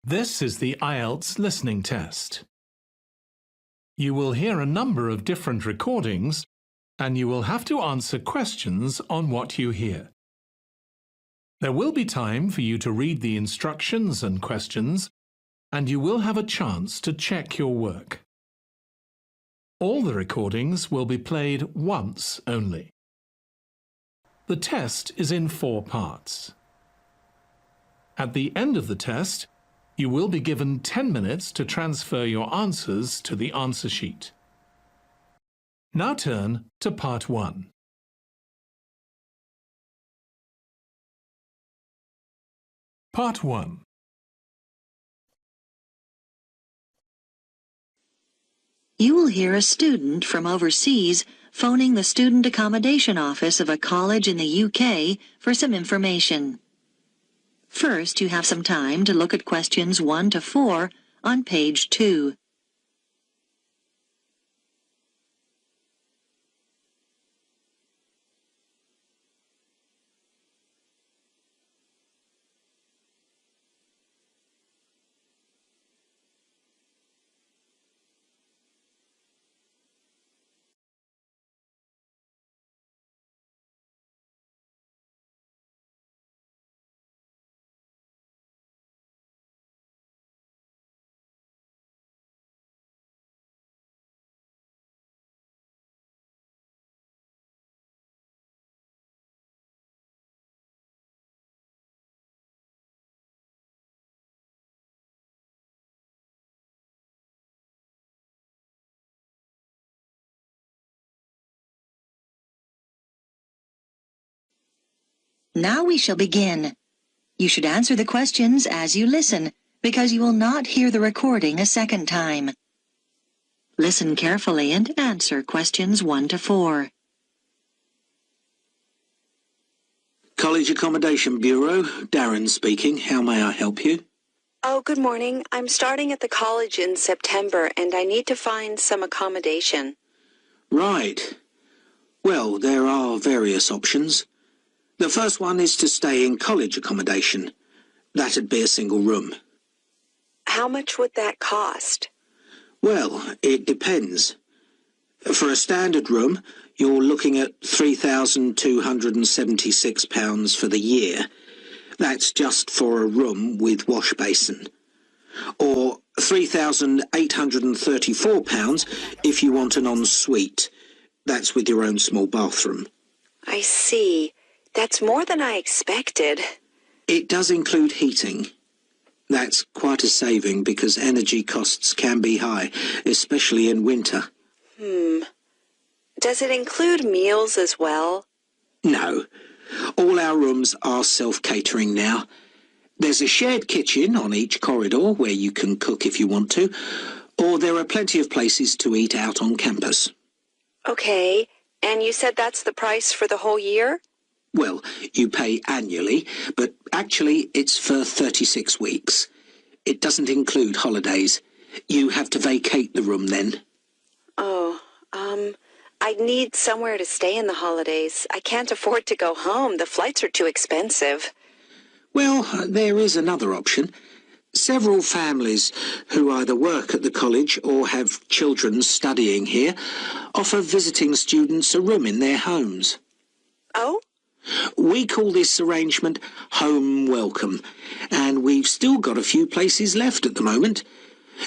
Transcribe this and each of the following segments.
This is the IELTS listening test. You will hear a number of different recordings and you will have to answer questions on what you hear. There will be time for you to read the instructions and questions, and you will have a chance to check your work. All the recordings will be played once only. The test is in 4 parts. At the end of the test, you will be given 10 minutes to transfer your answers to the answer sheet. Now turn to Part 1. Part 1. You will hear a student from overseas phoning the student accommodation office of a college in the UK for some information. First, you have some time to look at questions 1 to 4 on page 2. Now we shall begin. You should answer the questions as you listen, because you will not hear the recording a second time. Listen carefully and answer questions 1 to 4. College Accommodation Bureau, Darren speaking. How may I help you? Oh, good morning. I'm starting at the college in September and I need to find some accommodation. Right. Well, there are various options. The first one is to stay in college accommodation. That'd be a single room. How much would that cost? Well, it depends. For a standard room, you're looking at £3,276 for the year. That's just for a room with wash basin. Or £3,834 if you want an ensuite. That's with your own small bathroom. I see. That's more than I expected. It does include heating. That's quite a saving because energy costs can be high, especially in winter. Does it include meals as well? No. All our rooms are self-catering now. There's a shared kitchen on each corridor where you can cook if you want to, or there are plenty of places to eat out on campus. Okay, and you said that's the price for the whole year? Well, you pay annually, but actually it's for 36 weeks. It doesn't include holidays. You have to vacate the room then. Oh, I'd need somewhere to stay in the holidays. I can't afford to go home. The flights are too expensive. Well, there is another option. Several families who either work at the college or have children studying here offer visiting students a room in their homes. Oh? We call this arrangement Home Welcome, and we've still got a few places left at the moment.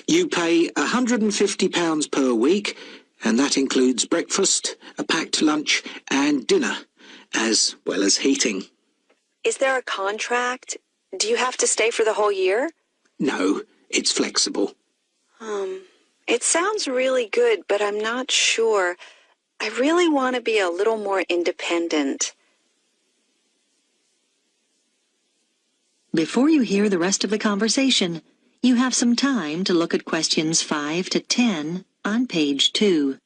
You pay £150 per week, and that includes breakfast, a packed lunch, and dinner, as well as heating. Is there a contract? Do you have to stay for the whole year? No, it's flexible. It sounds really good, but I'm not sure. I really want to be a little more independent. Before you hear the rest of the conversation, you have some time to look at questions 5 to 10 on page 2.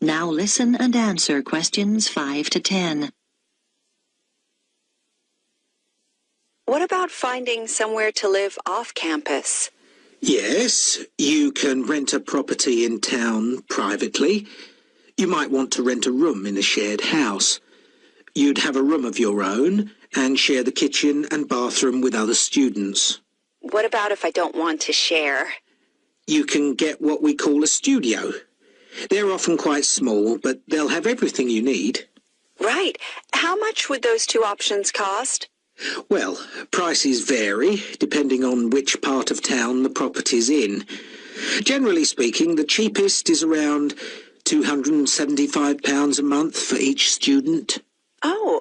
Now listen and answer questions 5 to 10. What about finding somewhere to live off campus? Yes, you can rent a property in town privately. You might want to rent a room in a shared house. You'd have a room of your own and share the kitchen and bathroom with other students. What about if I don't want to share? You can get what we call a studio. They're often quite small, but they'll have everything you need. Right. How much would those two options cost? Well, prices vary depending on which part of town the property's in. Generally speaking, the cheapest is around £275 a month for each student. Oh,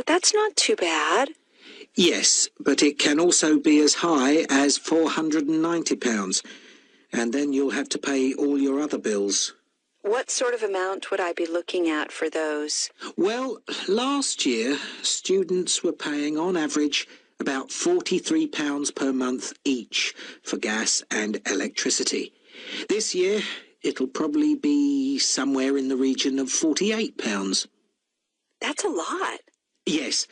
that's not too bad. Yes, but it can also be as high as £490, and then you'll have to pay all your other bills. What sort of amount would I be looking at for those? Well, last year, students were paying on average about £43 per month each for gas and electricity. This year, it'll probably be somewhere in the region of £48. That's a lot. Yes,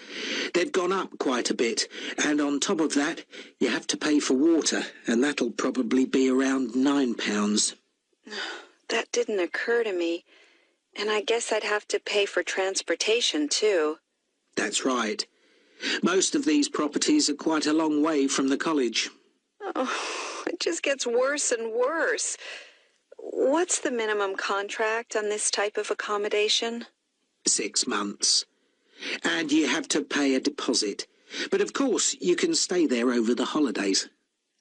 they've gone up quite a bit, and on top of that, you have to pay for water, and that'll probably be around £9. That didn't occur to me. And I guess I'd have to pay for transportation, too. That's right. Most of these properties are quite a long way from the college. Oh, it just gets worse and worse. What's the minimum contract on this type of accommodation? 6 months. And you have to pay a deposit. But of course, you can stay there over the holidays.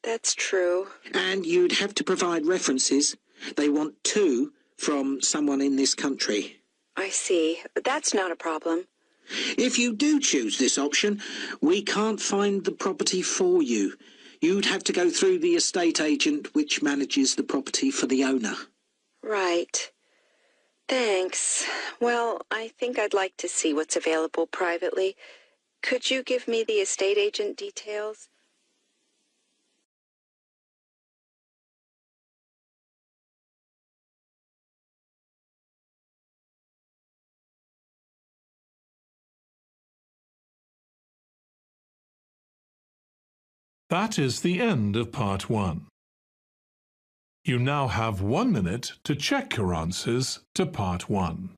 That's true. And you'd have to provide references. They want 2 from someone in this country. I see. But that's not a problem. If you do choose this option, we can't find the property for you. You'd have to go through the estate agent which manages the property for the owner. Right. Thanks. Well, I think I'd like to see what's available privately. Could you give me the estate agent details? That is the end of part 1. You now have 1 minute to check your answers to part 1.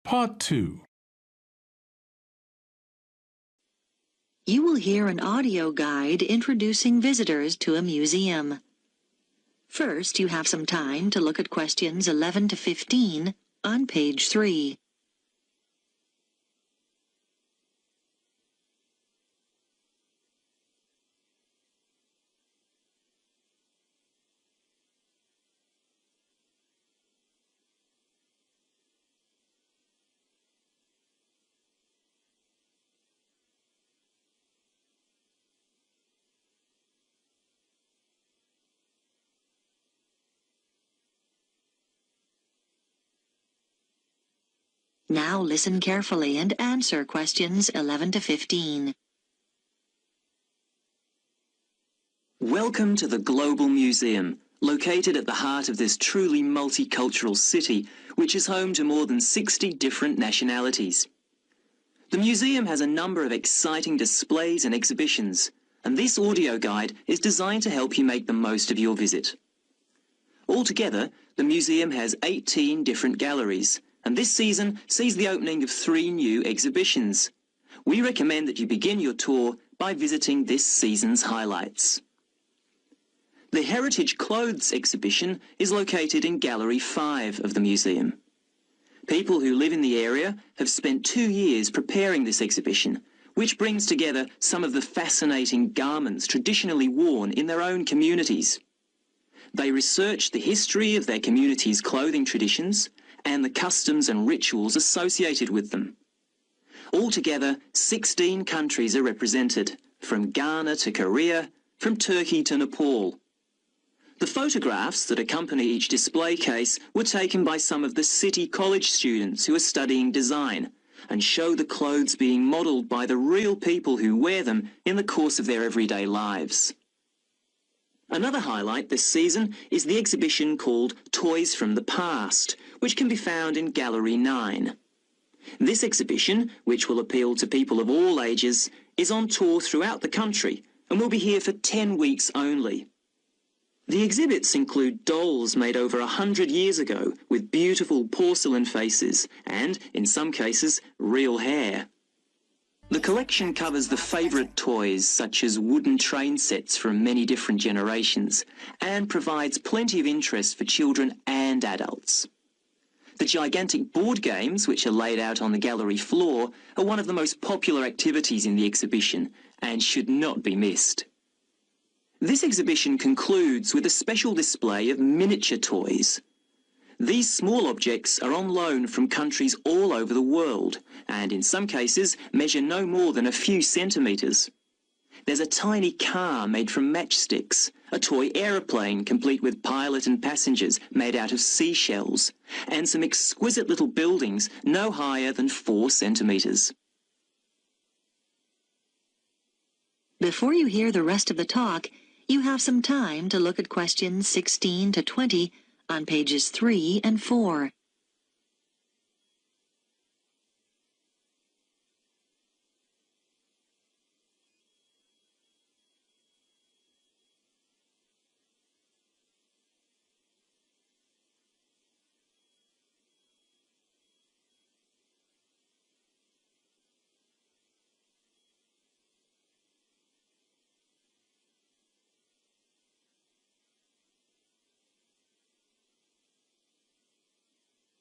Part 2. You will hear an audio guide introducing visitors to a museum. First, you have some time to look at questions 11 to 15 on page 3. Now listen carefully and answer questions 11 to 15. Welcome to the Global Museum, located at the heart of this truly multicultural city, which is home to more than 60 different nationalities. The museum has a number of exciting displays and exhibitions, and this audio guide is designed to help you make the most of your visit. Altogether, the museum has 18 different galleries, and this season sees the opening of 3 new exhibitions. We recommend that you begin your tour by visiting this season's highlights. The Heritage Clothes exhibition is located in Gallery 5 of the museum. People who live in the area have spent 2 years preparing this exhibition, which brings together some of the fascinating garments traditionally worn in their own communities. They research the history of their community's clothing traditions and the customs and rituals associated with them. Altogether, 16 countries are represented, from Ghana to Korea, from Turkey to Nepal. The photographs that accompany each display case were taken by some of the City College students who are studying design and show the clothes being modelled by the real people who wear them in the course of their everyday lives. Another highlight this season is the exhibition called Toys from the Past, which can be found in Gallery 9. This exhibition, which will appeal to people of all ages, is on tour throughout the country and will be here for 10 weeks only. The exhibits include dolls made over 100 years ago with beautiful porcelain faces and, in some cases, real hair. The collection covers the favourite toys such as wooden train sets from many different generations and provides plenty of interest for children and adults. The gigantic board games, which are laid out on the gallery floor, are one of the most popular activities in the exhibition and should not be missed. This exhibition concludes with a special display of miniature toys. These small objects are on loan from countries all over the world and in some cases measure no more than a few centimetres. There's a tiny car made from matchsticks, a toy aeroplane complete with pilot and passengers made out of seashells, and some exquisite little buildings no higher than 4 centimetres. Before you hear the rest of the talk, you have some time to look at questions 16 to 20 on pages 3 and 4.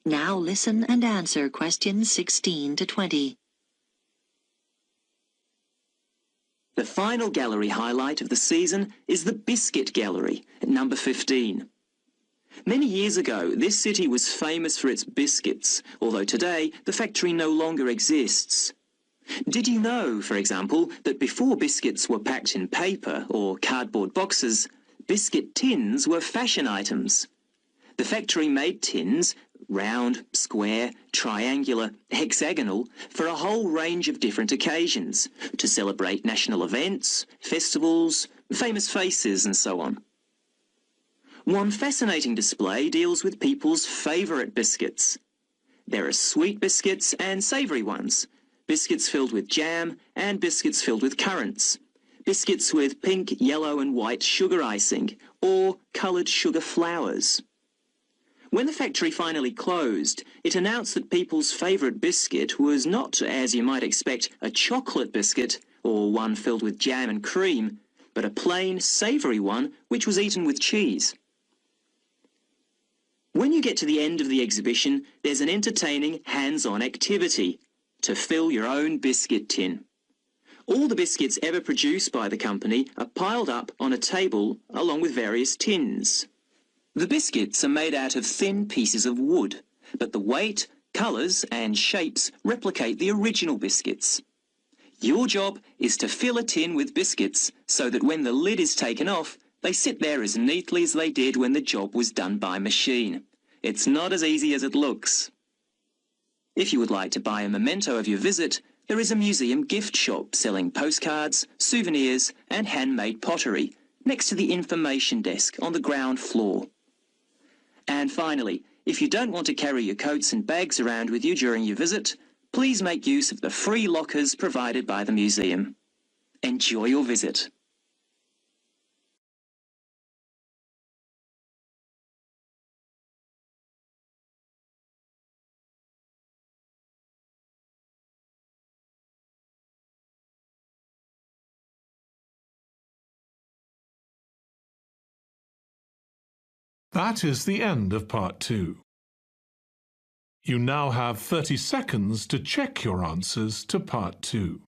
Now listen and answer questions 16 to 20. The final gallery highlight of the season is the Biscuit Gallery at number 15. Many years ago, this city was famous for its biscuits, although today the factory no longer exists. Did you know, for example, that before biscuits were packed in paper or cardboard boxes, biscuit tins were fashion items? The factory made tins, round, square, triangular, hexagonal, for a whole range of different occasions, to celebrate national events, festivals, famous faces and so on. One fascinating display deals with people's favourite biscuits. There are sweet biscuits and savoury ones, biscuits filled with jam and biscuits filled with currants, biscuits with pink, yellow and white sugar icing, or coloured sugar flowers. When the factory finally closed, it announced that people's favourite biscuit was not, as you might expect, a chocolate biscuit or one filled with jam and cream, but a plain, savoury one which was eaten with cheese. When you get to the end of the exhibition, there's an entertaining hands-on activity to fill your own biscuit tin. All the biscuits ever produced by the company are piled up on a table along with various tins. The biscuits are made out of thin pieces of wood, but the weight, colours and shapes replicate the original biscuits. Your job is to fill a tin with biscuits so that when the lid is taken off, they sit there as neatly as they did when the job was done by machine. It's not as easy as it looks. If you would like to buy a memento of your visit, there is a museum gift shop selling postcards, souvenirs and handmade pottery next to the information desk on the ground floor. And finally, if you don't want to carry your coats and bags around with you during your visit, please make use of the free lockers provided by the museum. Enjoy your visit. That is the end of Part 2. You now have 30 seconds to check your answers to Part 2.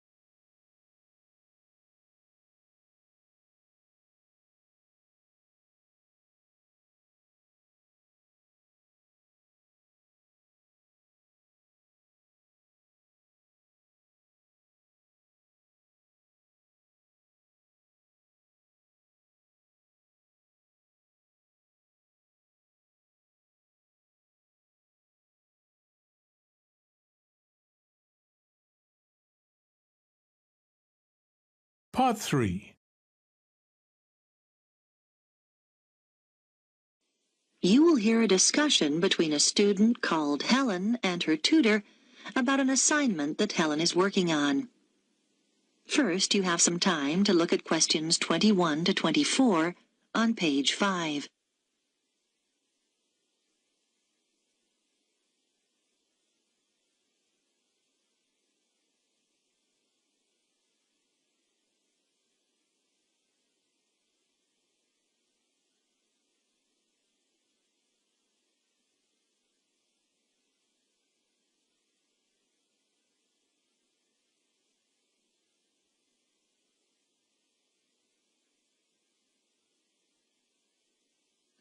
Part 3. You will hear a discussion between a student called Helen and her tutor about an assignment that Helen is working on. First, you have some time to look at questions 21 to 24 on page 5.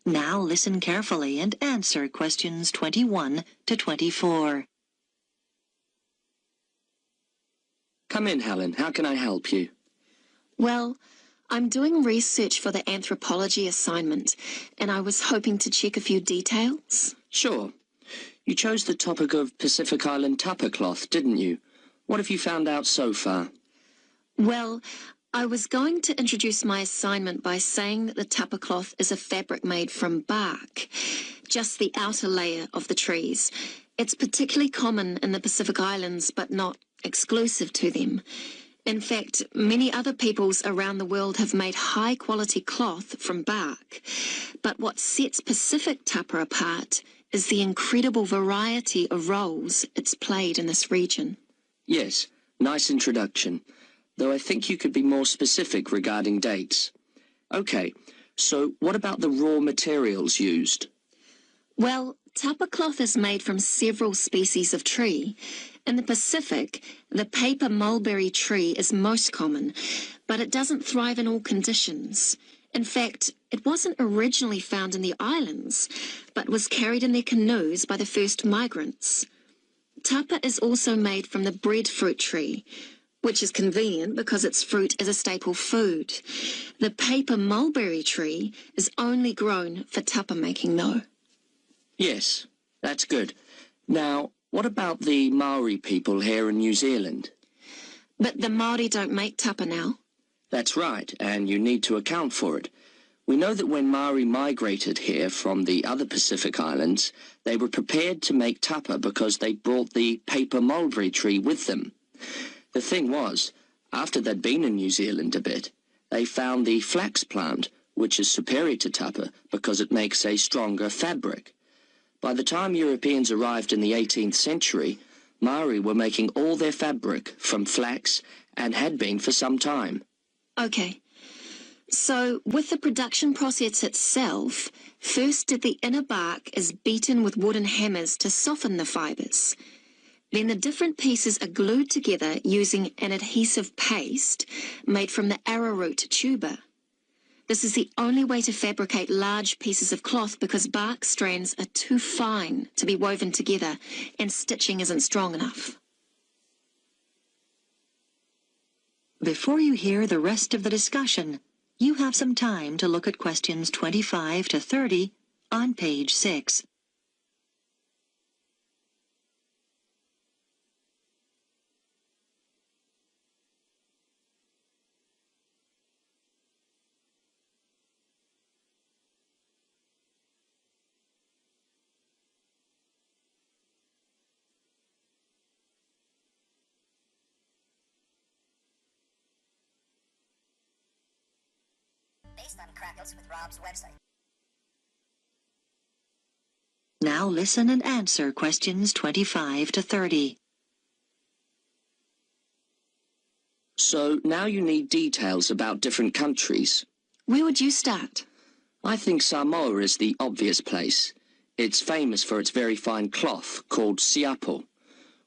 Now listen carefully and answer questions 21 to 24. Come in, Helen. How can I help you? Well, I'm doing research for the anthropology assignment, and I was hoping to check a few details. Sure. You chose the topic of Pacific Island Tapa cloth, didn't you? What have you found out so far? Well, I was going to introduce my assignment by saying that the tapa cloth is a fabric made from bark, just the outer layer of the trees. It's particularly common in the Pacific Islands, but not exclusive to them. In fact, many other peoples around the world have made high-quality cloth from bark. But what sets Pacific Tapa apart is the incredible variety of roles it's played in this region. Yes, nice introduction. Though I think you could be more specific regarding dates. Okay, so what about the raw materials used? Well, tapa cloth is made from several species of tree. In the Pacific, the paper mulberry tree is most common, but it doesn't thrive in all conditions. In fact, it wasn't originally found in the islands, but was carried in their canoes by the first migrants. Tapa is also made from the breadfruit tree, which is convenient because its fruit is a staple food. The paper mulberry tree is only grown for tapa making, though. Yes, that's good. Now, what about the Maori people here in New Zealand? But the Māori don't make tapa now. That's right, and you need to account for it. We know that when Maori migrated here from the other Pacific Islands, they were prepared to make tapa because they brought the paper mulberry tree with them. The thing was, after they'd been in New Zealand a bit, they found the flax plant, which is superior to tapa because it makes a stronger fabric. By the time Europeans arrived in the 18th century, Maori were making all their fabric from flax and had been for some time. Okay. So, with the production process itself, first the inner bark is beaten with wooden hammers to soften the fibres. Then the different pieces are glued together using an adhesive paste made from the arrowroot tuber. This is the only way to fabricate large pieces of cloth because bark strands are too fine to be woven together and stitching isn't strong enough. Before you hear the rest of the discussion, you have some time to look at questions 25 to 30 on page 6. Based on crackles with Rob's website. Now listen and answer questions 25 to 30. So now you need details about different countries. Where would you start? I think Samoa is the obvious place. It's famous for its very fine cloth called siapo,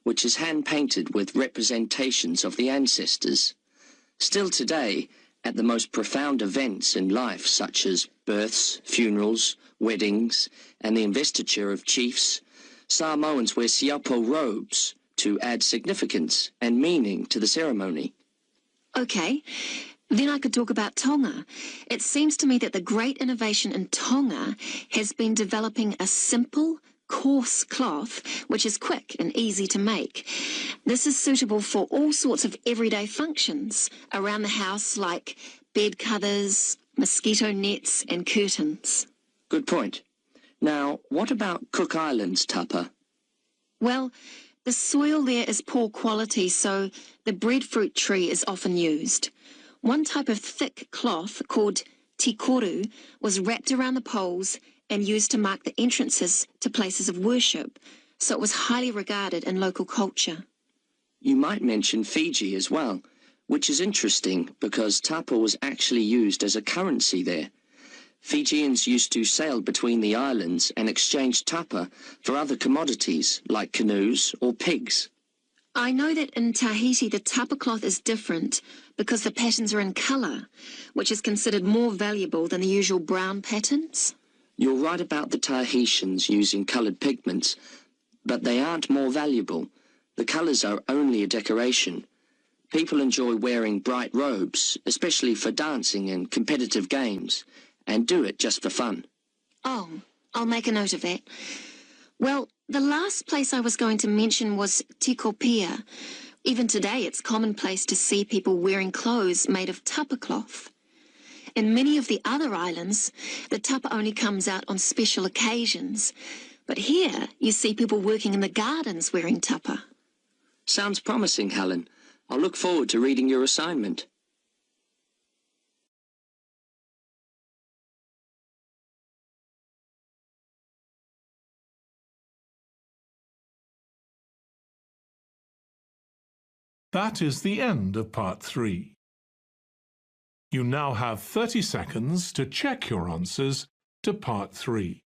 which is hand-painted with representations of the ancestors. Still today, at the most profound events in life, such as births, funerals, weddings, and the investiture of chiefs, Samoans wear siapo robes to add significance and meaning to the ceremony. Okay, then I could talk about Tonga. It seems to me that the great innovation in Tonga has been developing a simple, coarse cloth which is quick and easy to make. This is suitable for all sorts of everyday functions around the house, like bed covers, mosquito nets and curtains. Good point. Now, what about Cook Islands, Tapa? Well, the soil there is poor quality, so the breadfruit tree is often used. One type of thick cloth called tikoru was wrapped around the poles and used to mark the entrances to places of worship, so it was highly regarded in local culture. You might mention Fiji as well, which is interesting because tapa was actually used as a currency there. Fijians used to sail between the islands and exchange tapa for other commodities like canoes or pigs. I know that in Tahiti the tapa cloth is different because the patterns are in colour, which is considered more valuable than the usual brown patterns. You're right about the Tahitians using coloured pigments, but they aren't more valuable. The colours are only a decoration. People enjoy wearing bright robes, especially for dancing and competitive games, and do it just for fun. Oh, I'll make a note of that. Well, the last place I was going to mention was Tikopia. Even today it's commonplace to see people wearing clothes made of tapa cloth. In many of the other islands, the tapa only comes out on special occasions. But here, you see people working in the gardens wearing tapa. Sounds promising, Helen. I'll look forward to reading your assignment. That is the end of Part 3. You now have 30 seconds to check your answers to Part 3.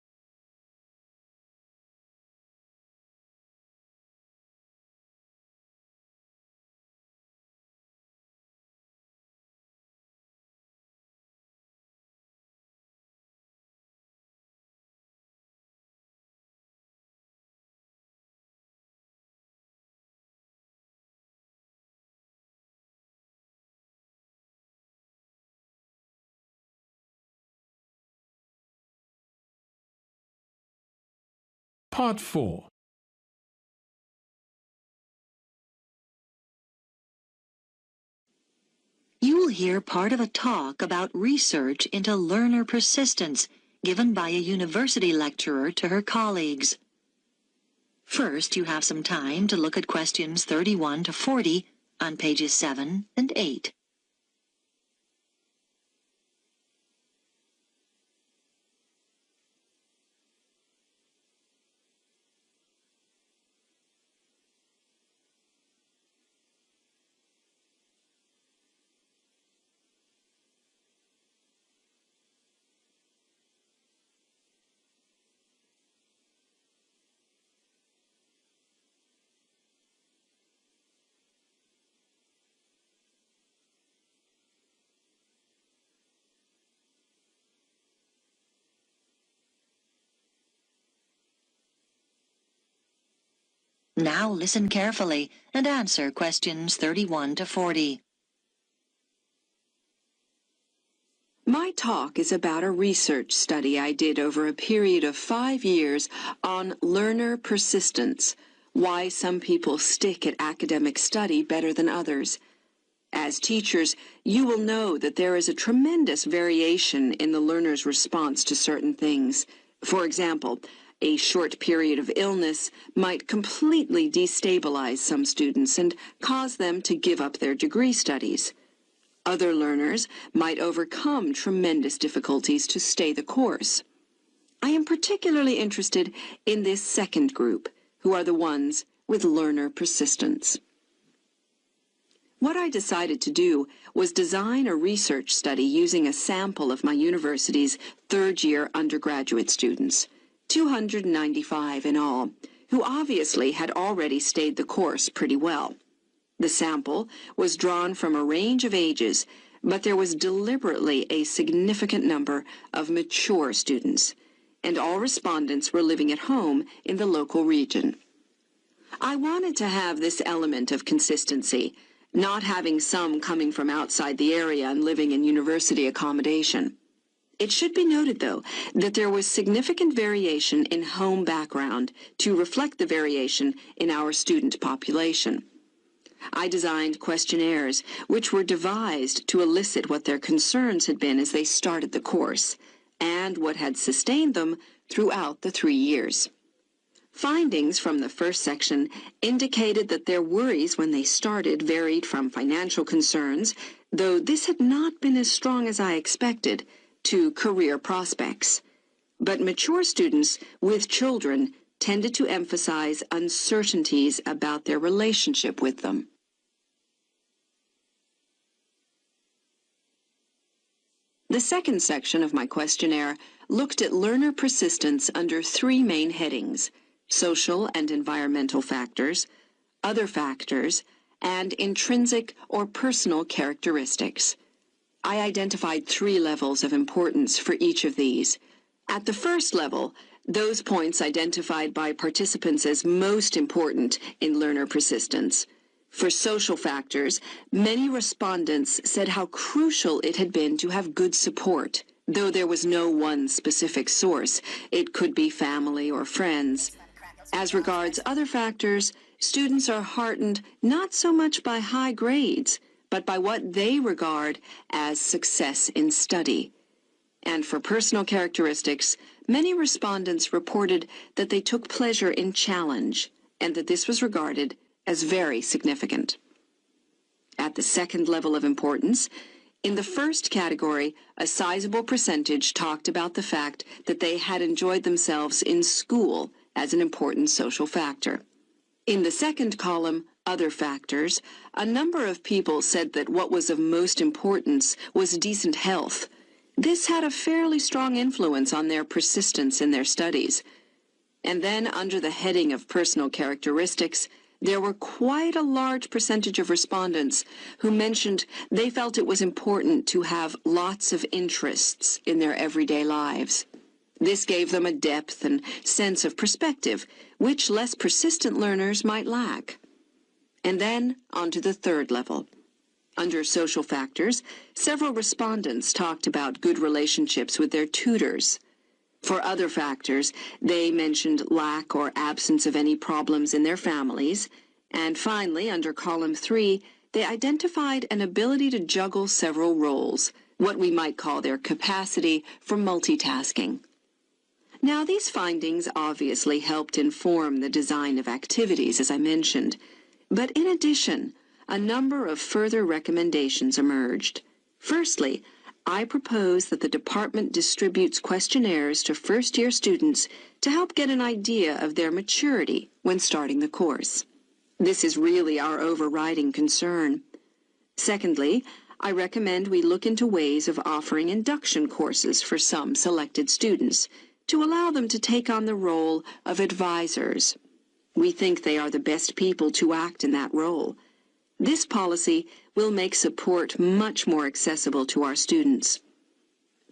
Part 4. You will hear part of a talk about research into learner persistence given by a university lecturer to her colleagues. First, you have some time to look at questions 31 to 40 on pages 7 and 8. Now listen carefully and answer questions 31 to 40. My talk is about a research study I did over a period of 5 years on learner persistence, why some people stick at academic study better than others. As teachers, you will know that there is a tremendous variation in the learner's response to certain things. For example, a short period of illness might completely destabilize some students and cause them to give up their degree studies. Other learners might overcome tremendous difficulties to stay the course. I am particularly interested in this second group, who are the ones with learner persistence. What I decided to do was design a research study using a sample of my university's third-year undergraduate students, 295 in all, who obviously had already stayed the course pretty well. The sample was drawn from a range of ages, but there was deliberately a significant number of mature students, and all respondents were living at home in the local region. I wanted to have this element of consistency, not having some coming from outside the area and living in university accommodation. It should be noted, though, that there was significant variation in home background to reflect the variation in our student population. I designed questionnaires which were devised to elicit what their concerns had been as they started the course, and what had sustained them throughout the 3 years. Findings from the first section indicated that their worries when they started varied from financial concerns, though this had not been as strong as I expected, to career prospects. But mature students with children tended to emphasize uncertainties about their relationship with them. The second section of my questionnaire looked at learner persistence under 3 main headings: social and environmental factors, other factors, and intrinsic or personal characteristics. I identified 3 levels of importance for each of these. At the first level, those points identified by participants as most important in learner persistence. For social factors, many respondents said how crucial it had been to have good support. Though there was no one specific source, it could be family or friends. As regards other factors, students are heartened not so much by high grades, but by what they regard as success in study. And for personal characteristics, many respondents reported that they took pleasure in challenge, and that this was regarded as very significant. At the second level of importance, in the first category, a sizable percentage talked about the fact that they had enjoyed themselves in school as an important social factor. In the second column, other factors, a number of people said that what was of most importance was decent health. This had a fairly strong influence on their persistence in their studies. And then, under the heading of personal characteristics, there were quite a large percentage of respondents who mentioned they felt it was important to have lots of interests in their everyday lives. This gave them a depth and sense of perspective, which less persistent learners might lack. And then, on to the third level. Under social factors, several respondents talked about good relationships with their tutors. For other factors, they mentioned lack or absence of any problems in their families. And finally, under column 3, they identified an ability to juggle several roles, what we might call their capacity for multitasking. Now, these findings obviously helped inform the design of activities, as I mentioned. But in addition, a number of further recommendations emerged. Firstly, I propose that the department distributes questionnaires to first-year students to help get an idea of their maturity when starting the course. This is really our overriding concern. Secondly, I recommend we look into ways of offering induction courses for some selected students to allow them to take on the role of advisors. We think they are the best people to act in that role. This policy will make support much more accessible to our students.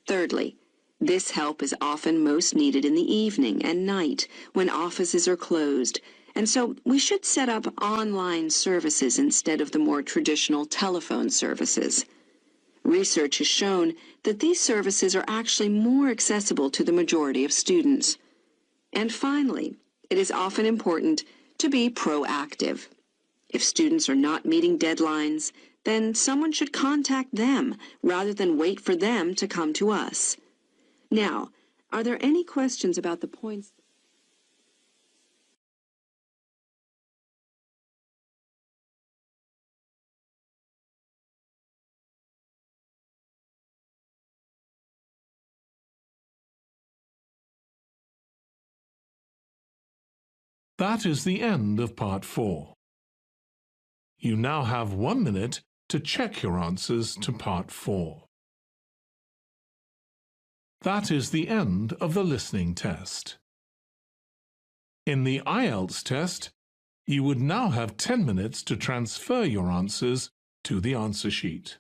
Thirdly, this help is often most needed in the evening and night when offices are closed, and so we should set up online services instead of the more traditional telephone services. Research has shown that these services are actually more accessible to the majority of students. And finally, it is often important to be proactive. If students are not meeting deadlines, then someone should contact them rather than wait for them to come to us. Now, are there any questions about the points? That is the end of part 4. You now have 1 minute to check your answers to Part 4. That is the end of the listening test. In the IELTS test, you would now have 10 minutes to transfer your answers to the answer sheet.